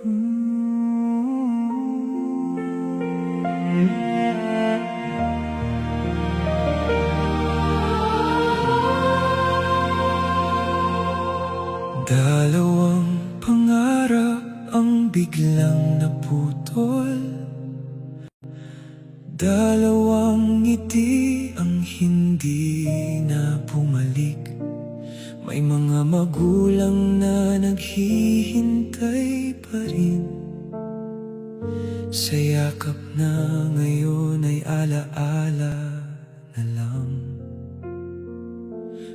Dalawang pangarap ang biglang naputol, dalawang ngiti ang hindi na bumalik. May mga magulang na naghihintay pa rin, sa yakap na ngayon ay alaala na lang.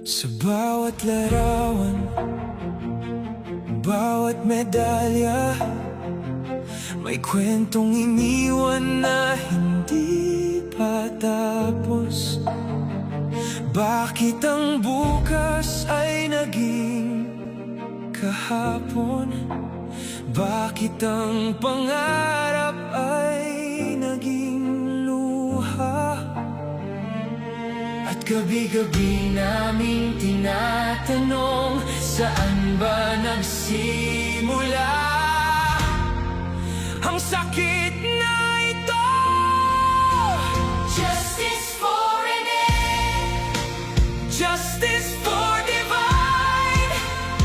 Sa bawat larawan, bawat medalya, may kwentong iniwan na hindi pa tapos. Bakit ang bukas ay naging kahapon? Bakit ang pangarap ay naging luha? At gabi-gabi naming tinatanong, saan ba nagsimula ang sakit na ito? Justice for Renee, Justice for divine.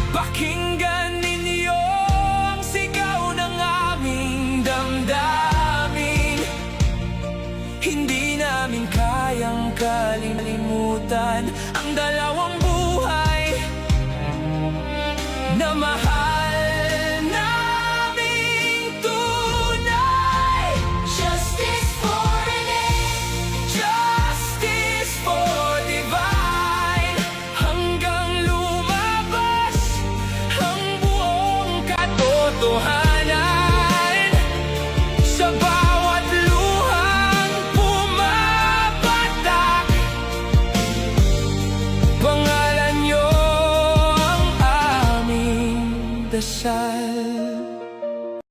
Pakinggan ninyo ang sigaw ng aming damdamin. Hindi namin kayang kalimutan ang dalawang buhay na mahal naming tunay. justice for Renee, Justice for divine. Hanggang lumabas ang buong katotohanan sa bawat luhang pumapatak. Pangalan niyo ang aming dasal.